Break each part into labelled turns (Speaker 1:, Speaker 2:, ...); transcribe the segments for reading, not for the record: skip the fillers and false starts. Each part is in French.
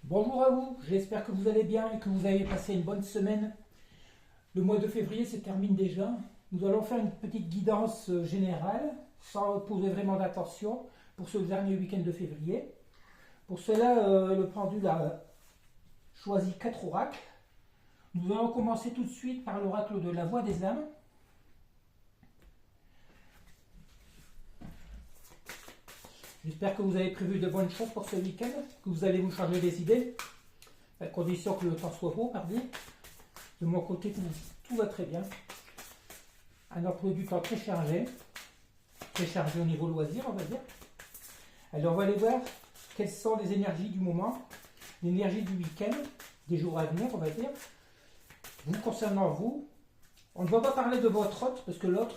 Speaker 1: Bonjour à vous, j'espère que vous allez bien et que vous avez passé une bonne semaine. Le mois de février se termine déjà. Nous allons faire une petite guidance générale, sans poser vraiment d'attention, pour ce dernier week-end de février. Pour cela, le pendule a choisi 4 oracles. Nous allons commencer tout de suite par l'oracle de la voix des âmes. J'espère que vous avez prévu de bonnes choses pour ce week-end, que vous allez vous changer les idées, à condition que le temps soit beau, pardi. De mon côté, tout va très bien. Un emploi du temps très chargé au niveau loisir, on va dire. Alors, on va aller voir quelles sont les énergies du moment, l'énergie du week-end, des jours à venir, on va dire. Vous concernant vous, on ne va pas parler de votre hôte, parce que l'autre,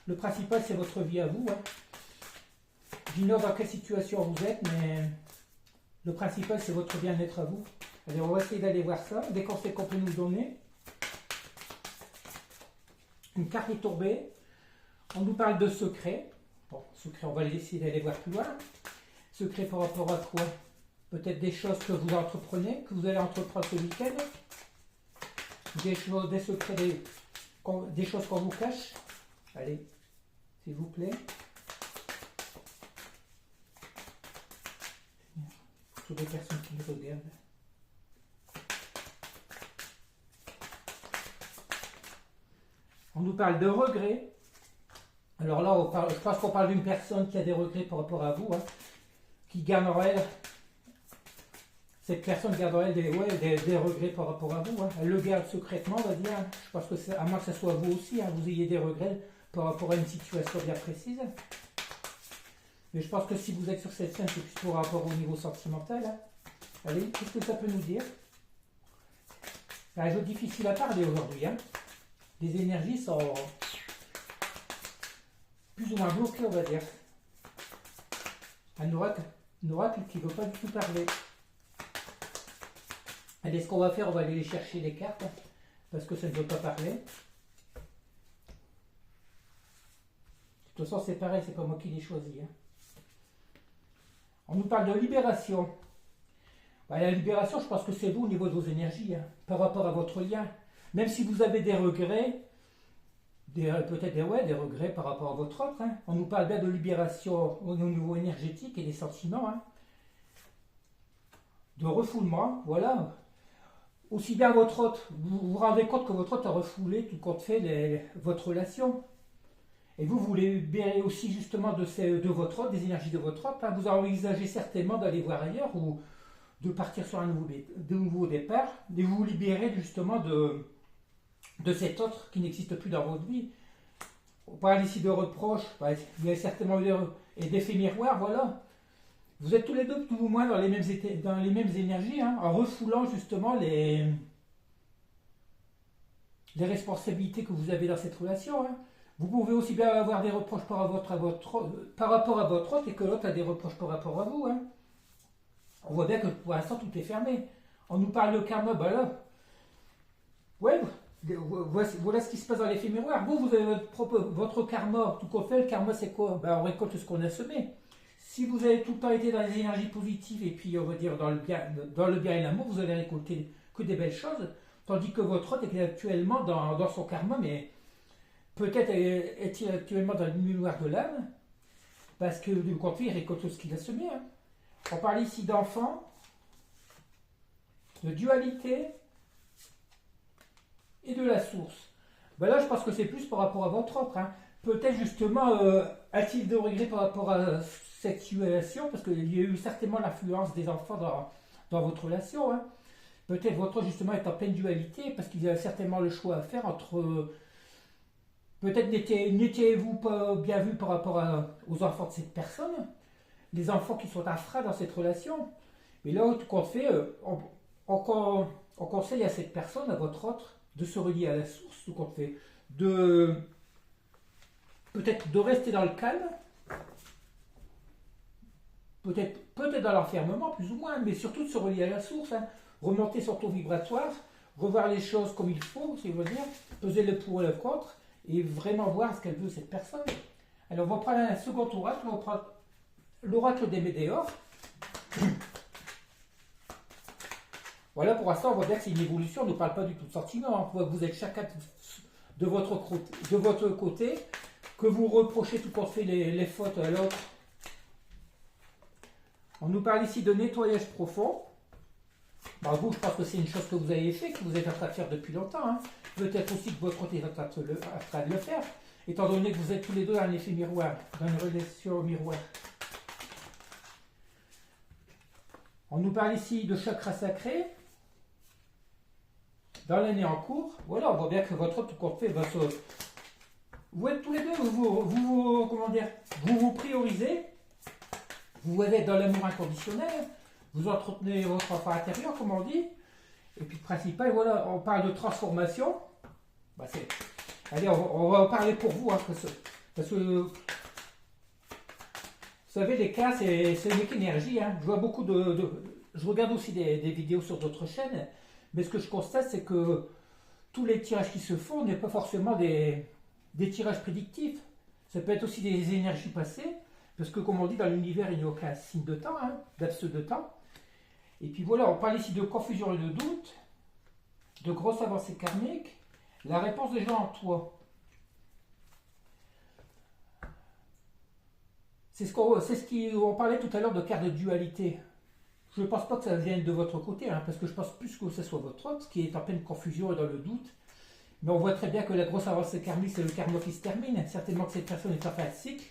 Speaker 1: le principal, c'est votre vie à vous. J'ignore dans quelle situation vous êtes, mais le principal, c'est votre bien-être à vous. Allez, on va essayer d'aller voir ça. Des conseils qu'on peut nous donner. Une carte est tombée. On nous parle de secrets. Bon, secrets, on va essayer d'aller voir plus loin. Secrets par rapport à quoi? Peut-être des choses que vous entreprenez, que vous allez entreprendre ce week-end. Des choses, des secrets, des choses qu'on vous cache. Allez, s'il vous plaît. Pour des personnes qui me regardent. On nous parle de regrets. Alors là, je pense qu'on parle d'une personne qui a des regrets par rapport à vous, qui garde en elle, cette personne garde en elle des regrets par rapport à vous. Elle le garde secrètement, on va dire. Je pense que à moins que ce soit vous aussi, vous ayez des regrets par rapport à une situation bien précise. Mais je pense que si vous êtes sur cette scène, c'est plus par rapport au niveau sentimental. Allez, qu'est-ce que ça peut nous dire? C'est un jeu difficile à parler aujourd'hui. Les énergies sont plus ou moins bloquées, on va dire. Un oracle qui ne veut pas du tout parler. Allez, ce qu'on va faire, on va aller chercher les cartes, parce que ça ne veut pas parler. De toute façon, c'est pareil, c'est pas moi qui l'ai choisi. On nous parle de libération. La libération, je pense que c'est vous au niveau de vos énergies, par rapport à votre lien. Même si vous avez des regrets, peut-être des regrets par rapport à votre autre, on nous parle bien de libération au niveau énergétique et des sentiments, de refoulement, voilà. Aussi bien votre autre, vous vous rendez compte que votre autre a refoulé tout compte fait votre relation. Et vous voulez libérer aussi justement de votre autre, des énergies de votre autre. Vous envisagez certainement d'aller voir ailleurs ou de partir sur un nouveau départ, et vous vous libérez justement de cet autre qui n'existe plus dans votre vie. On parle ici de reproches, il y a certainement d'effets miroirs, voilà. Vous êtes tous les deux plus ou moins dans les mêmes énergies, en refoulant justement les responsabilités que vous avez dans cette relation. Vous pouvez aussi bien avoir des reproches par rapport à votre autre et que l'autre a des reproches par rapport à vous. On voit bien que pour l'instant tout est fermé. On nous parle de karma, voilà ce qui se passe dans l'effet miroir. Vous avez votre karma, tout qu'on fait. Le karma, c'est quoi? On récolte ce qu'on a semé. Si vous avez tout le temps été dans les énergies positives et puis on va dire dans le bien et l'amour, vous allez récolter que des belles choses. Tandis que votre autre est actuellement dans son karma, mais peut-être est-il actuellement dans le miroir de l'âme, parce que du coup, il récolte ce qu'il a semé. On parle ici d'enfants, de dualité et de la source. Là, je pense que c'est plus par rapport à votre autre. Peut-être justement, a-t-il de regrets par rapport à cette situation, parce qu'il y a eu certainement l'influence des enfants dans votre relation. Peut-être votre autre justement est en pleine dualité, parce qu'il y a certainement le choix à faire entre... Peut-être n'étiez-vous pas bien vu par rapport aux enfants de cette personne, les enfants qui sont un frein dans cette relation. Mais là, tout qu'on fait, on conseille à cette personne, à votre autre, de se relier à la source, tout qu'on fait, peut-être de rester dans le calme, peut-être dans l'enfermement, plus ou moins, mais surtout de se relier à la source, remonter son taux vibratoire, revoir les choses comme il faut, si vous voulez dire, peser le pour et le contre, et vraiment voir ce qu'elle veut, cette personne. Alors, on va prendre un second oracle, on va prendre l'oracle des Médéors. Voilà, pour l'instant, on voit bien que c'est une évolution, on ne parle pas du tout de sentiment. On voit que vous êtes chacun de votre côté, que vous reprochez tout compte fait les fautes à l'autre. On nous parle ici de nettoyage profond. Bah, vous, je pense que c'est une chose que vous avez fait, que vous êtes en train de faire depuis longtemps. Hein. Peut-être aussi que votre côté est en train de le faire, étant donné que vous êtes tous les deux dans un effet miroir, dans une relation miroir. On nous parle ici de chakra sacré. Dans l'année en cours, voilà, on voit bien que votre tout compte fait va se... Vous êtes tous les deux, comment dire, vous priorisez, vous êtes dans l'amour inconditionnel, vous entretenez votre enfant intérieur, comme on dit, et puis le principal, voilà, on parle de transformation. Bah allez, on va en parler pour vous, hein, parce que vous savez, les cas, c'est une énergie. Hein. Je vois beaucoup je regarde aussi des vidéos sur d'autres chaînes, mais ce que je constate, c'est que tous les tirages qui se font n'est pas forcément des tirages prédictifs. Ça peut être aussi des énergies passées, parce que comme on dit, dans l'univers, il n'y a aucun signe de temps, hein, d'absence de temps. Et puis voilà, on parle ici de confusion et de doute, de grosses avancées karmiques, la réponse des gens en toi. C'est ce qu'on parlait tout à l'heure de carte de dualité. Je ne pense pas que ça vienne de votre côté, hein, parce que je pense plus que ce soit votre autre, qui est en pleine confusion et dans le doute. Mais on voit très bien que la grosse avancée karmique, c'est le karma qui se termine. Certainement que cette personne est en fin de cycle.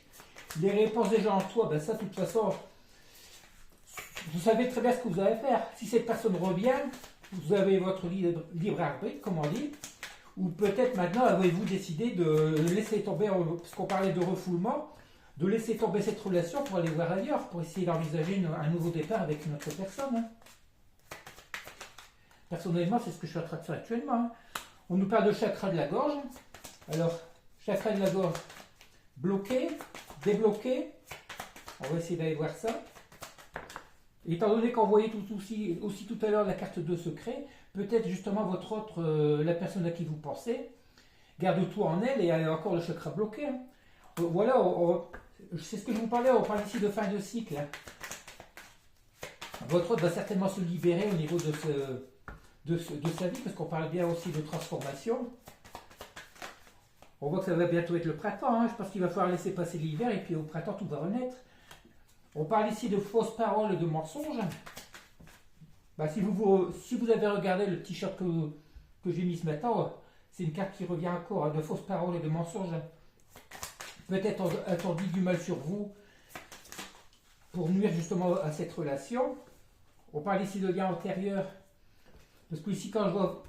Speaker 1: Les réponses des gens en toi, ben ça, de toute façon, vous savez très bien ce que vous allez faire. Si cette personne revient, vous avez votre libre arbitre, comme on dit. Ou peut-être maintenant, avez-vous décidé de laisser tomber, parce qu'on parlait de refoulement, de laisser tomber cette relation pour aller voir ailleurs, pour essayer d'envisager un nouveau départ avec une autre personne. Hein. Personnellement, c'est ce que je suis en train de faire actuellement. Hein. On nous parle de chakra de la gorge. Alors, chakra de la gorge, bloqué, débloqué. On va essayer d'aller voir ça. Étant donné qu'on voyait aussi tout à l'heure la carte de secret, peut-être justement votre autre, la personne à qui vous pensez, garde tout en elle et elle a encore le chakra bloqué. Hein. Voilà, c'est ce que je vous parlais, on parle ici de fin de cycle. Hein. Votre autre va certainement se libérer au niveau de sa vie, parce qu'on parle bien aussi de transformation. On voit que ça va bientôt être le printemps, hein. Je pense qu'il va falloir laisser passer l'hiver et puis au printemps tout va renaître. On parle ici de fausses paroles et de mensonges. Bah, si vous avez regardé le t-shirt que j'ai mis ce matin, c'est une carte qui revient encore, hein, de fausses paroles et de mensonges. Peut-être a-t-on dit du mal sur vous pour nuire justement à cette relation. On parle ici de lien antérieur. Parce que ici, quand je vois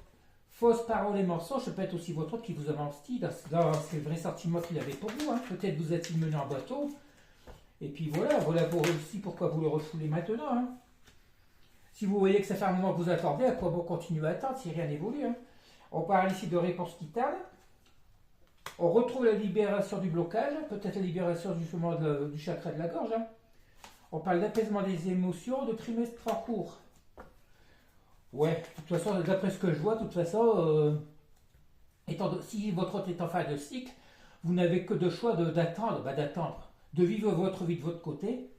Speaker 1: fausses paroles et mensonges, ça peut être aussi votre autre qui vous a menti dans ces vrais sentiments qu'il avait pour vous. Hein. Peut-être vous êtes-il mené en bateau. Et puis voilà aussi pourquoi vous le refoulez maintenant. Hein. Si vous voyez que ça fait un moment que vous attendez, à quoi bon continuer à attendre si rien n'évolue. Hein. On parle ici de réponse titane. On retrouve la libération du blocage, peut-être la libération justement du chakra de la gorge. Hein. On parle d'apaisement des émotions, de trimestre en cours. Ouais, de toute façon, d'après ce que je vois, de toute façon, si votre autre est en fin de cycle, vous n'avez que de choix d'attendre, de vivre votre vie de votre côté,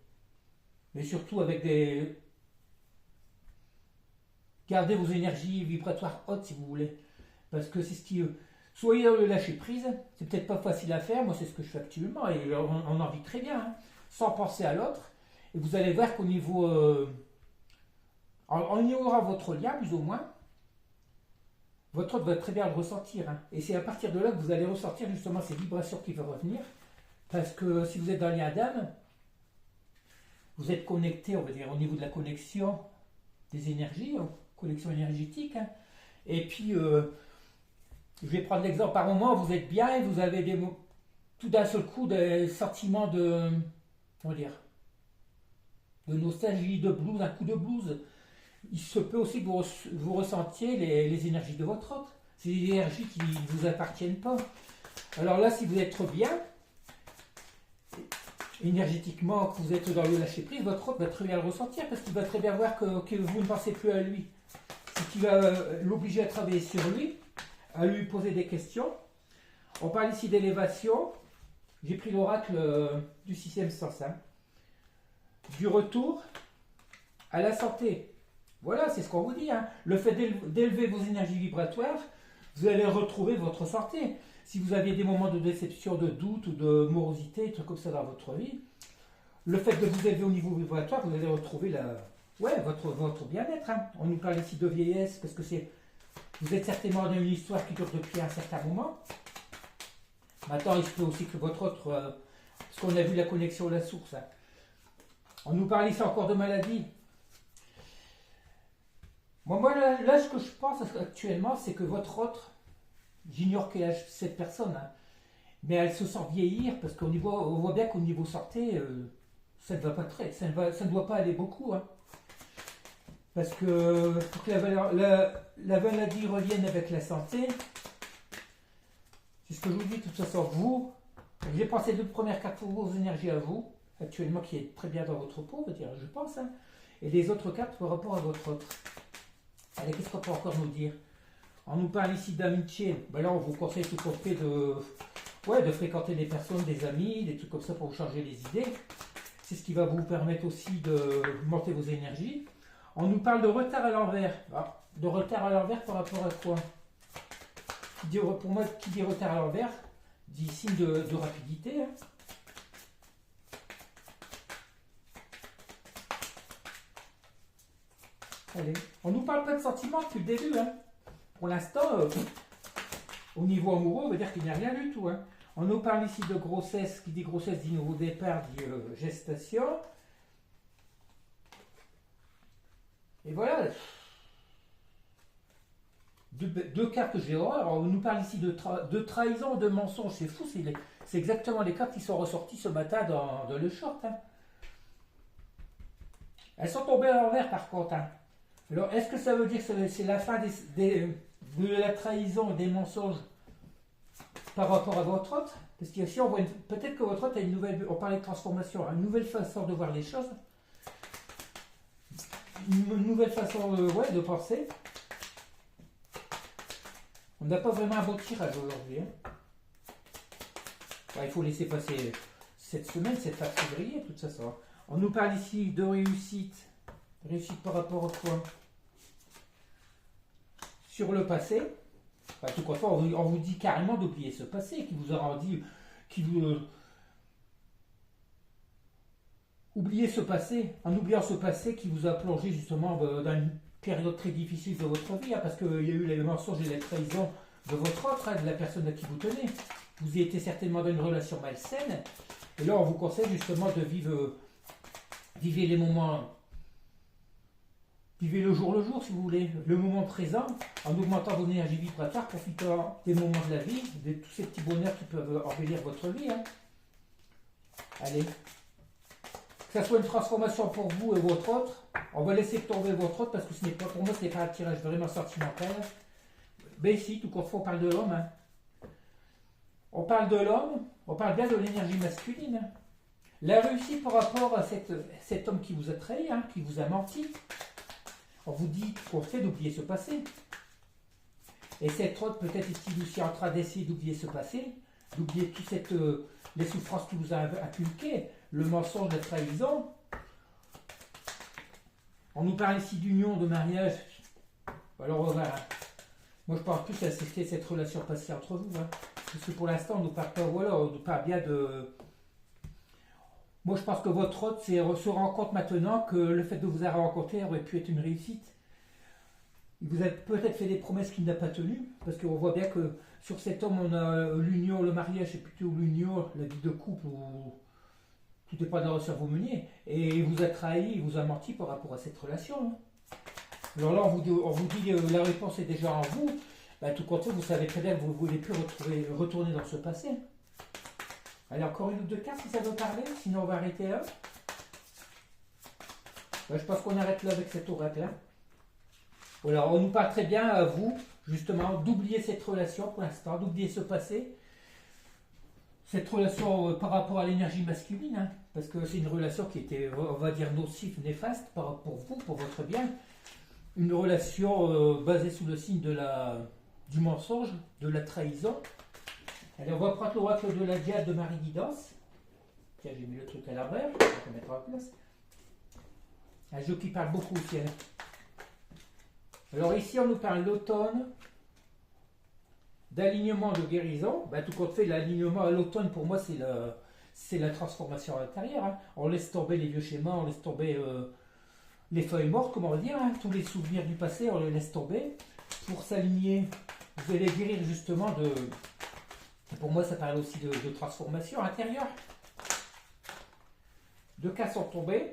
Speaker 1: mais surtout avec gardez vos énergies vibratoires hautes si vous voulez, parce que c'est ce qui... Soyez dans le lâcher prise, c'est peut-être pas facile à faire, moi c'est ce que je fais actuellement, et on en vit très bien, hein, sans penser à l'autre, et vous allez voir qu'au niveau... en ignorant votre lien, plus ou moins, votre autre va très bien le ressentir. Hein. Et c'est à partir de là que vous allez ressentir justement ces vibrations qui vont revenir. Parce que si vous êtes dans le lien d'âme, vous êtes connecté, on va dire, au niveau de la connexion des énergies, connexion énergétique. Hein. Et puis, je vais prendre l'exemple, par moment, vous êtes bien et vous avez tout d'un seul coup des sentiments de nostalgie, de blues, un coup de blues. Il se peut aussi que vous ressentiez les énergies de votre autre. C'est des énergies qui ne vous appartiennent pas. Alors là, si vous êtes bien, énergétiquement, que vous êtes dans le lâcher-prise, votre autre va très bien le ressentir parce qu'il va très bien voir que vous ne pensez plus à lui. Ce qui va l'obliger à travailler sur lui, à lui poser des questions. On parle ici d'élévation. J'ai pris l'oracle du 6e sens. Hein. Du retour à la santé. Voilà, c'est ce qu'on vous dit. Hein. Le fait d'élever vos énergies vibratoires, vous allez retrouver votre santé. Si vous aviez des moments de déception, de doute ou de morosité, des trucs comme ça dans votre vie, le fait de vous élever au niveau vibratoire, vous allez retrouver votre bien-être. Hein. On nous parle ici de vieillesse parce que vous êtes certainement dans une histoire qui dure depuis un certain moment. Maintenant, il se peut aussi que votre autre... parce qu'on a vu la connexion à la source. Hein. On nous parle ici encore de maladie. Moi là, ce que je pense actuellement, c'est que votre autre, j'ignore quel âge cette personne, hein, mais elle se sent vieillir parce on voit bien qu'au niveau santé, ça ne va pas ça ne doit pas aller beaucoup. Hein. Parce que pour que la maladie revienne avec la santé, c'est ce que je vous dis de toute façon, j'ai pensé les 2 premières cartes pour vos énergies à vous, actuellement qui est très bien dans votre peau, je pense, hein, et les autres cartes par rapport à votre autre. Allez, qu'est-ce qu'on peut encore nous dire? On nous parle ici d'amitié. Ben là, on vous conseille tout compte de fréquenter des personnes, des amis, des trucs comme ça pour vous changer les idées. C'est ce qui va vous permettre aussi de monter vos énergies. On nous parle de retard à l'envers. Ah, de retard à l'envers par rapport à quoi? Pour moi, qui dit retard à l'envers, dit signe de rapidité. Hein. Allez. On nous parle pas de sentiments depuis le début. Hein. Pour l'instant, au niveau amoureux, on veut dire qu'il n'y a rien du tout. Hein. On nous parle ici de grossesse. Qui dit grossesse dit nouveau départ, dit gestation. Et voilà. 2 cartes que j'ai horreur. On nous parle ici de trahison, de mensonge. C'est fou. C'est exactement les cartes qui sont ressorties ce matin dans le short. Hein. Elles sont tombées à l'envers par contre. Hein. Alors, est-ce que ça veut dire que c'est la fin de la trahison et des mensonges par rapport à votre autre? Parce qu'ici, on voit peut-être que votre autre a une nouvelle... On parlait de transformation, une nouvelle façon de voir les choses. Une nouvelle façon de penser. On n'a pas vraiment un beau tirage aujourd'hui. Hein. Ouais, il faut laisser passer cette semaine, cette fin de février, tout ça. On nous parle ici de réussite. Réussite par rapport à quoi? Sur le passé. Enfin, tout compte, on vous dit carrément d'oublier ce passé qui vous a rendu. Oubliez ce passé. En oubliant ce passé qui vous a plongé justement dans une période très difficile de votre vie. Hein, parce qu'il y a eu les mensonges et les trahisons de votre autre, hein, de la personne à qui vous tenez. Vous y étiez certainement dans une relation malsaine. Et là, on vous conseille justement de vivre les moments. Vivez le jour, si vous voulez, le moment présent, en augmentant vos énergies vibratoires, profitant des moments de la vie, de tous ces petits bonheurs qui peuvent embellir votre vie. Hein. Allez. Que ça soit une transformation pour vous et votre autre, on va laisser tomber votre autre parce que ce n'est pas, pour moi, ce n'est pas un tirage vraiment sentimental. Mais ici, tout compte fait, on parle de l'homme. Hein. On parle de l'homme, on parle bien de l'énergie masculine. Hein. La réussite par rapport à cet homme qui vous a trahi, hein, qui vous a menti. On vous dit qu'on fait d'oublier ce passé. Et cette autre, peut-être est-il aussi en train d'essayer d'oublier ce passé, d'oublier toutes les souffrances qui vous a inculquées, le mensonge, la trahison. On nous parle ici d'union, de mariage. Alors voilà. Moi je parle plus à cette relation passée entre vous. Hein. Parce que pour l'instant, on nous parle pas, voilà, on nous parle bien de... Moi, je pense que votre autre se rend compte maintenant que le fait de vous avoir rencontré aurait pu être une réussite. Il vous a peut-être fait des promesses qu'il n'a pas tenues, parce qu'on voit bien que sur cet homme, on a l'union, le mariage, c'est plutôt l'union, la vie de couple, où tout dépend de la relation que vous meniez. Et il vous a trahi, il vous a menti par rapport à cette relation. Hein. Alors là, on vous dit la réponse est déjà en vous. Ben, tout compte fait, vous savez très bien que vous ne voulez plus retourner dans ce passé. Allez, encore une ou 2 cartes si ça veut parler, sinon on va arrêter là. Ben, je pense qu'on arrête là avec cet oracle. Hein. Voilà, on nous parle très bien à vous, justement, d'oublier cette relation pour l'instant, d'oublier ce passé. Cette relation par rapport à l'énergie masculine, hein, parce que c'est une relation qui était, on va dire, nocive, néfaste pour vous, pour votre bien. Une relation basée sous le signe du mensonge, de la trahison. Allez, on va prendre l'oracle de la Diade de Marie-Guidance. Tiens, j'ai mis le truc à l'envers, je vais le mettre en place. Un jeu qui parle beaucoup aussi. Hein. Alors ici, on nous parle d'automne, d'alignement, de guérison. Ben, tout compte fait, l'alignement à l'automne, pour moi, c'est la transformation intérieure. Hein. On laisse tomber les vieux schémas, on laisse tomber les feuilles mortes, comment on va dire. Hein. Tous les souvenirs du passé, on les laisse tomber. Pour s'aligner, vous allez guérir justement de... Pour moi, ça parle aussi de transformation intérieure. Deux cas sont tombés.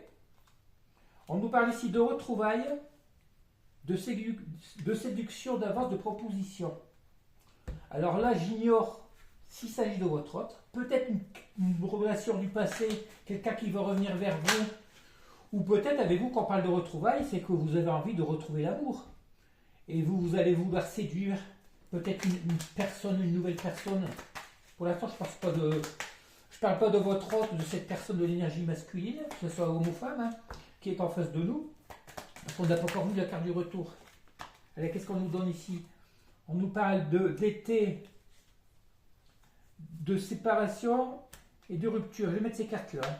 Speaker 1: On nous parle ici de retrouvailles, de séduction, d'avance, de proposition. Alors là, j'ignore s'il s'agit de votre autre. Peut-être une relation du passé, quelqu'un qui va revenir vers vous. Ou peut-être avec vous, quand on parle de retrouvailles, c'est que vous avez envie de retrouver l'amour. Et vous allez vouloir séduire peut-être une personne, une nouvelle personne. Pour l'instant, je parle pas de votre autre, de cette personne de l'énergie masculine, que ce soit homme ou femme, hein, qui est en face de nous. Parce qu'on n'a pas encore vu la carte du retour. Allez, qu'est-ce qu'on nous donne ici? On nous parle d'été, de séparation et de rupture. Je vais mettre ces cartes-là. Hein.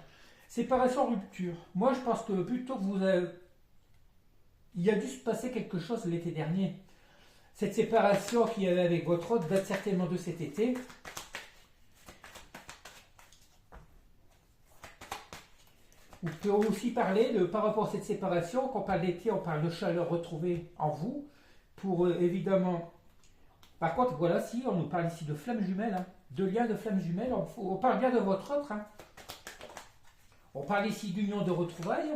Speaker 1: Séparation, rupture. Moi, je pense que plutôt que vous avez... Il y a dû se passer quelque chose l'été dernier. Cette séparation qu'il y avait avec votre autre date certainement de cet été. Vous pouvez aussi parler par rapport à cette séparation. Quand on parle d'été, on parle de chaleur retrouvée en vous. Pour évidemment... Par contre, voilà, si on nous parle ici de flammes jumelles, hein, de liens de flammes jumelles, on parle bien de votre autre. Hein. On parle ici d'union de retrouvailles,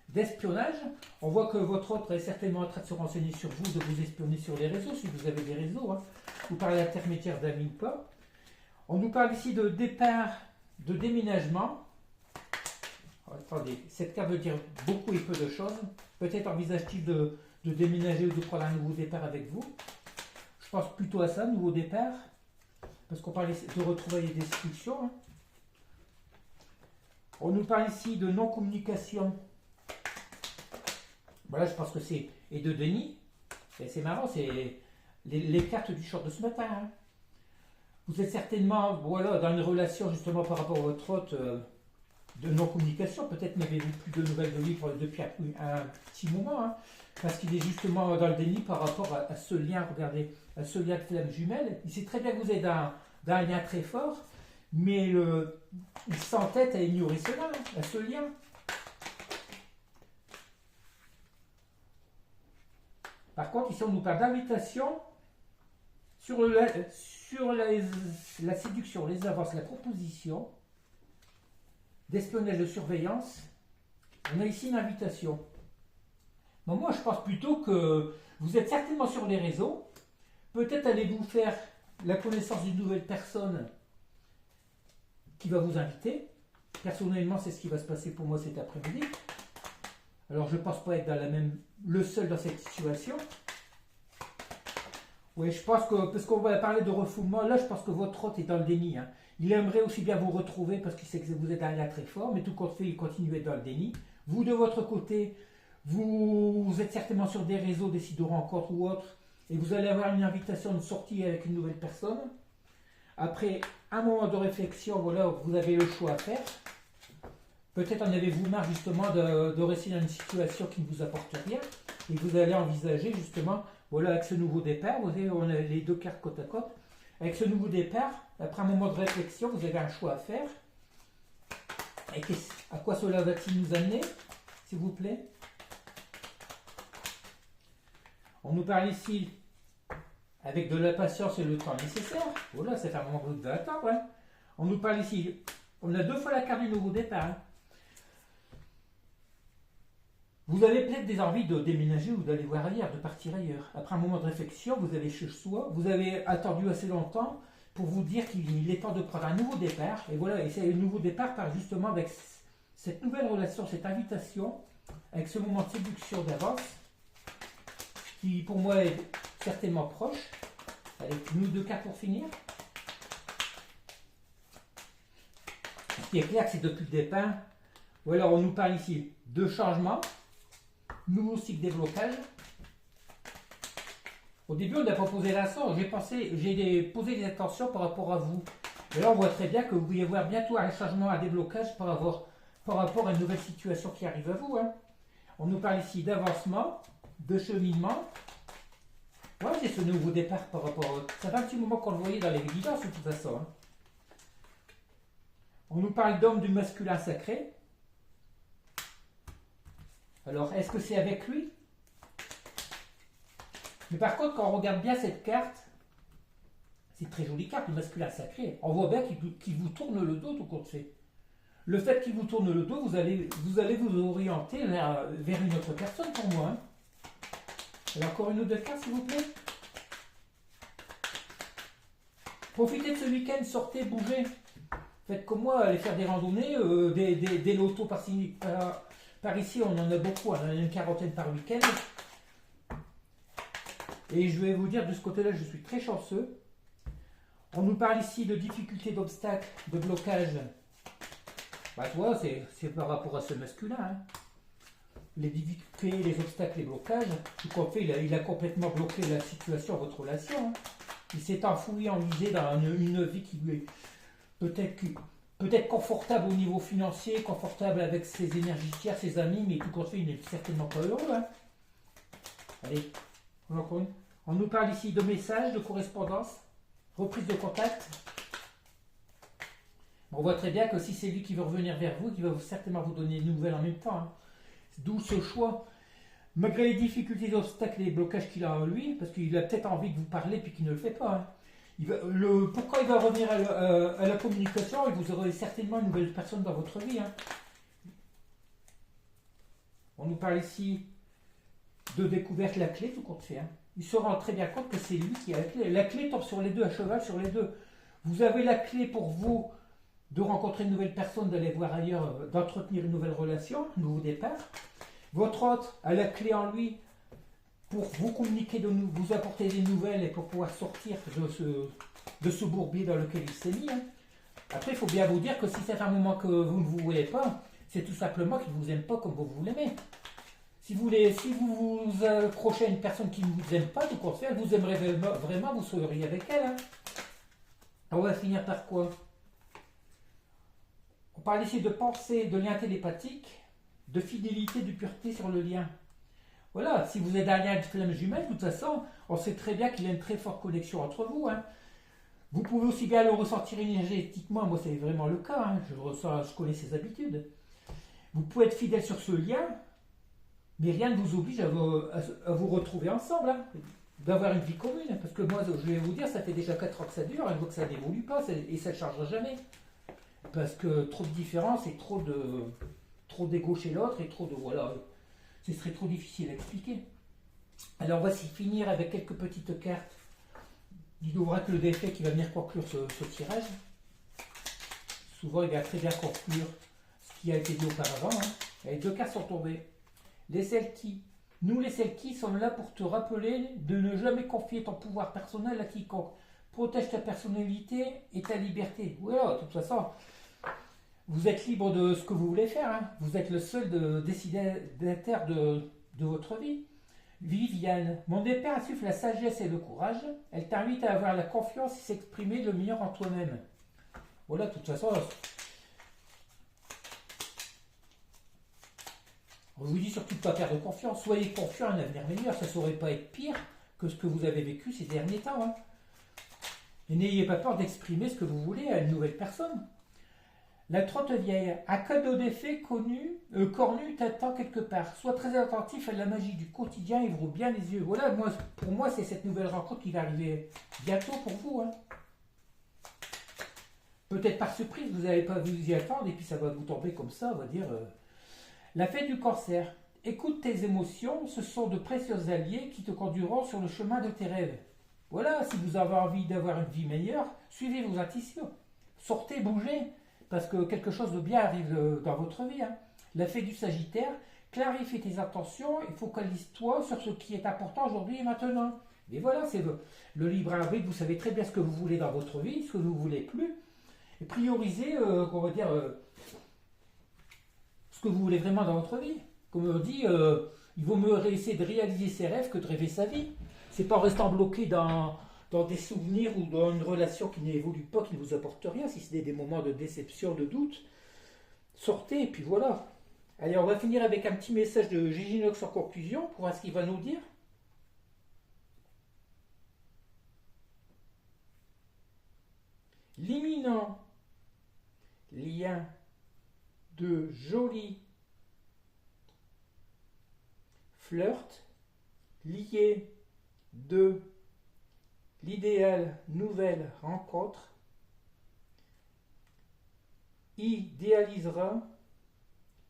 Speaker 1: d'espionnage. On voit que votre autre est certainement en train de se renseigner sur vous, de vous espionner sur les réseaux, si vous avez des réseaux. Hein. Vous parlez d'intermédiaire d'amis ou pas. On nous parle ici de départ, de déménagement. Attendez, cette carte veut dire beaucoup et peu de choses. Peut-être envisage-t-il de déménager ou de prendre un nouveau départ avec vous. Je pense plutôt à ça, nouveau départ. Parce qu'on parle de retrouvailles et destruction. Hein. On nous parle ici de non-communication. Voilà, je pense que c'est... Et de déni. Et c'est marrant, c'est les cartes du short de ce matin. Hein. Vous êtes certainement voilà, dans une relation justement par rapport à votre hôte de non-communication. Peut-être n'avez-vous plus de nouvelles de lui depuis un petit moment. Hein, parce qu'il est justement dans le déni par rapport à ce lien, regardez, à ce lien de flamme jumelle. Il sait très bien que vous êtes dans un lien très fort. Mais il s'entête à ignorer cela, à ce lien. Par contre, ici, on nous parle d'invitation sur la séduction, les avances, la proposition, d'espionnage, de surveillance. On a ici une invitation. Donc moi, je pense plutôt que vous êtes certainement sur les réseaux. Peut-être allez-vous faire la connaissance d'une nouvelle personne qui va vous inviter. Personnellement, c'est ce qui va se passer pour moi cet après-midi. Alors, je ne pense pas être le seul dans cette situation. Oui, je pense que, parce qu'on va parler de refoulement, là, je pense que votre hôte est dans le déni. Hein. Il aimerait aussi bien vous retrouver parce qu'il sait que vous êtes un lien très fort, mais tout compte fait, il continue à être dans le déni. Vous, de votre côté, vous êtes certainement sur des réseaux, des sites de rencontres ou autres, et vous allez avoir une invitation de sortie avec une nouvelle personne. Après un moment de réflexion, voilà, vous avez le choix à faire. Peut-être en avez-vous marre justement de rester dans une situation qui ne vous apporte rien, et vous allez envisager justement, voilà, avec ce nouveau départ, vous avez, on a les deux cartes côte à côte, avec ce nouveau départ, après un moment de réflexion, vous avez un choix à faire. Et à quoi cela va-t-il nous amener, s'il vous plaît? On nous parle ici avec de la patience et le temps nécessaire. Voilà, c'est un moment que vous devez attendre. Hein. On nous parle ici, on a deux fois la carte du nouveau départ. Hein. Vous avez peut-être des envies de déménager ou d'aller voir ailleurs, de partir ailleurs. Après un moment de réflexion, vous avez chez soi, vous avez attendu assez longtemps pour vous dire qu'il est temps de prendre un nouveau départ. Et voilà, et c'est le nouveau départ par justement avec cette nouvelle relation, cette invitation, avec ce moment de séduction d'avance, qui pour moi est certainement proche. Allez, nous deux cartes pour finir. Ce qui est clair, c'est depuis le départ. Ou alors on nous parle ici de changement, nouveau cycle de déblocage. Au début, on a proposé l'instant. J'ai posé des intentions par rapport à vous. Et là, on voit très bien que vous pourriez voir bientôt un changement, un déblocage par rapport à une nouvelle situation qui arrive à vous. Hein. On nous parle ici d'avancement, de cheminement, Voilà, c'est ce nouveau départ par rapport. Ça fait un petit moment qu'on le voyait dans les guidances de toute façon. Hein. On nous parle d'homme du masculin sacré. Alors, est-ce que c'est avec lui? Mais par contre, quand on regarde bien cette carte, c'est une très jolie carte, le masculin sacré. On voit bien qu'il vous tourne le dos, tout compte fait. Le fait qu'il vous tourne le dos, vous allez vous orienter vers une autre personne pour moi. Hein. Alors, encore une ou deux cartes, s'il vous plaît. Profitez de ce week-end, sortez, bougez. Faites comme moi, allez faire des randonnées, des lotos par ici, on en a beaucoup, on en a une quarantaine par week-end. Et je vais vous dire, de ce côté-là, je suis très chanceux. On nous parle ici de difficultés, d'obstacles, de blocages. Bah, tu vois, c'est par rapport à ce masculin. Hein. Les difficultés, les obstacles, les blocages. Tout compte fait, il a complètement bloqué la situation, votre relation. Hein. Il s'est enfoui, enlisé dans une vie qui lui est peut-être confortable au niveau financier, confortable avec ses énergies tiers, ses amis, mais tout compte fait, il n'est certainement pas heureux. Hein. Allez, on nous parle ici de messages, de correspondance, reprise de contact. On voit très bien que si c'est lui qui veut revenir vers vous, il va certainement vous donner une nouvelle en même temps. Hein. D'où ce choix. Malgré les difficultés, les obstacles et les blocages qu'il a en lui, parce qu'il a peut-être envie de vous parler puis qu'il ne le fait pas. Hein. Pourquoi il va revenir à la communication? Et vous aurez certainement une nouvelle personne dans votre vie. Hein. On nous parle ici de découverte, la clé, tout compte fait. Hein. Il se rend très bien compte que c'est lui qui a la clé. La clé tombe sur les deux, à cheval sur les deux. Vous avez la clé pour vous de rencontrer une nouvelle personne, d'aller voir ailleurs, d'entretenir une nouvelle relation, un nouveau départ. Votre hôte a la clé en lui pour vous communiquer, vous apporter des nouvelles et pour pouvoir sortir de ce bourbier dans lequel il s'est mis. Hein. Après, il faut bien vous dire que si c'est un moment que vous ne vous voulez pas, c'est tout simplement qu'il ne vous aime pas comme vous l'aimez. Si vous vous accrochez à une personne qui ne vous aime pas, tout compte fait, elle vous aimerait vraiment, vous seriez avec elle. Hein. On va finir par quoi? On parle ici de pensée, de lien télépathique, de fidélité, de pureté sur le lien. Voilà, si vous êtes un lien de flamme jumelle, de toute façon, on sait très bien qu'il y a une très forte connexion entre vous. Hein. Vous pouvez aussi bien le ressentir énergétiquement, moi c'est vraiment le cas, hein. Je connais ses habitudes. Vous pouvez être fidèle sur ce lien, mais rien ne vous oblige à vous retrouver ensemble, hein, d'avoir une vie commune. Parce que moi, je vais vous dire, ça fait déjà 4 ans que ça dure, je vois que ça n'évolue pas et ça ne changera jamais. Parce que trop de différences et trop d'ego chez l'autre et trop de... Voilà, ce serait trop difficile à expliquer. Alors voici finir avec quelques petites cartes du l'oracle des faits qui va venir conclure ce tirage. Souvent, il va très bien conclure ce qui a été dit auparavant. Hein. Les 2 cartes sont tombées. Les Selkies. Nous, les Selkies, sommes là pour te rappeler de ne jamais confier ton pouvoir personnel à quiconque. Protège ta personnalité et ta liberté. Voilà, de toute façon, vous êtes libre de ce que vous voulez faire. Hein. Vous êtes le seul décidataire de votre vie. Viviane, mon épée insuffle la sagesse et le courage. Elle t'invite à avoir la confiance et s'exprimer le meilleur en toi-même. Voilà, de toute façon, on vous dit surtout de ne pas perdre confiance. Soyez confiant à un avenir meilleur. Ça ne saurait pas être pire que ce que vous avez vécu ces derniers temps. Hein. Et n'ayez pas peur d'exprimer ce que vous voulez à une nouvelle personne. La trotte vieille, un cadeau d'effet cornu t'attend quelque part. Sois très attentif à la magie du quotidien et ouvre bien les yeux. Voilà, pour moi, c'est cette nouvelle rencontre qui va arriver bientôt pour vous. Hein. Peut-être par surprise, vous n'avez pas vous y attendre et puis ça va vous tomber comme ça, on va dire. La fête du cancer. Écoute tes émotions, ce sont de précieux alliés qui te conduiront sur le chemin de tes rêves. Voilà, si vous avez envie d'avoir une vie meilleure, suivez vos intuitions. Sortez, bougez. Parce que quelque chose de bien arrive dans votre vie. Hein. La fée du Sagittaire, clarifie tes intentions et focalise-toi sur ce qui est important aujourd'hui et maintenant. Et voilà, c'est le libre arbitre, vous savez très bien ce que vous voulez dans votre vie, ce que vous ne voulez plus. Et priorisez, on va dire, ce que vous voulez vraiment dans votre vie. Comme on dit, il vaut mieux essayer de réaliser ses rêves que de rêver sa vie. C'est pas en restant bloqué dans des souvenirs ou dans une relation qui n'évolue pas, qui ne vous apporte rien, si ce n'est des moments de déception, de doute. Sortez, et puis voilà. Allez, on va finir avec un petit message de Gigi Nox en conclusion, pour voir ce qu'il va nous dire. l'imminent lien de jolis flirts liés de l'idéale nouvelle rencontre idéalisera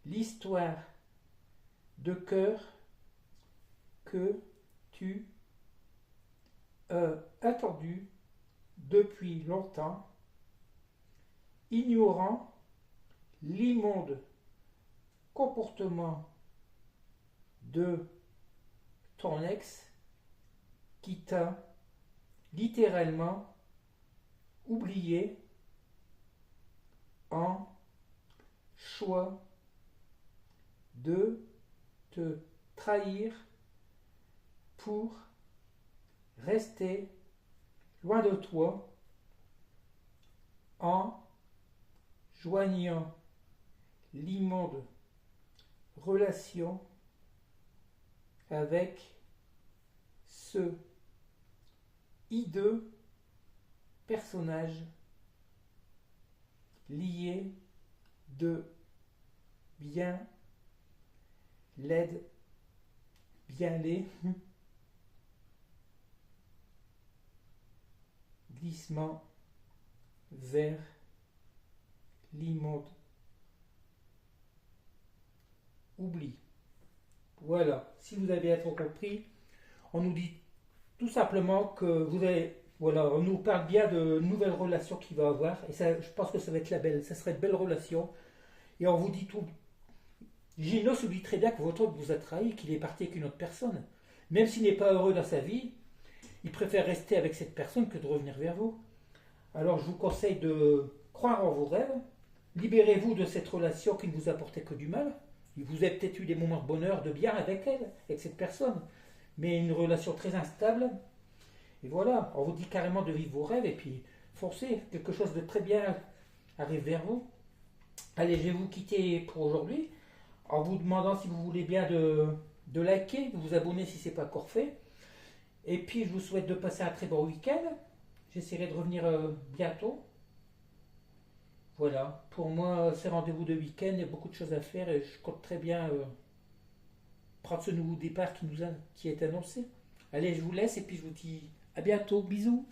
Speaker 1: l'histoire de cœur que tu as attendue depuis longtemps, ignorant l'immonde comportement de ton ex qui t'a littéralement oublié en choix de te trahir pour rester loin de toi en joignant l'immonde relation avec ce hideux personnage lié de bien laide, bien laid, glissement vers l'immonde oubli. Voilà, si vous avez trop compris, on nous dit tout simplement que vous avez, voilà, on nous parle bien de nouvelles relations qu'il va avoir, et ça, je pense que ça va être ça serait de belles relations, et on vous dit tout. Gino se dit très bien que votre homme vous a trahi, qu'il est parti avec une autre personne. Même s'il n'est pas heureux dans sa vie, il préfère rester avec cette personne que de revenir vers vous. Alors je vous conseille de croire en vos rêves, libérez-vous de cette relation qui ne vous apportait que du mal. Vous avez peut-être eu des moments de bonheur, de bien avec elle, avec cette personne, mais une relation très instable. Et voilà, on vous dit carrément de vivre vos rêves et puis foncez, quelque chose de très bien arrive vers vous. Allez, je vais vous quitter pour aujourd'hui en vous demandant si vous voulez bien de liker, de vous abonner si ce n'est pas encore fait. Et puis je vous souhaite de passer un très bon week-end. J'essaierai de revenir bientôt. Voilà, pour moi, c'est rendez-vous de week-end, il y a beaucoup de choses à faire et je compte très bien prendre ce nouveau départ qui est annoncé. Allez, je vous laisse et puis je vous dis à bientôt, bisous.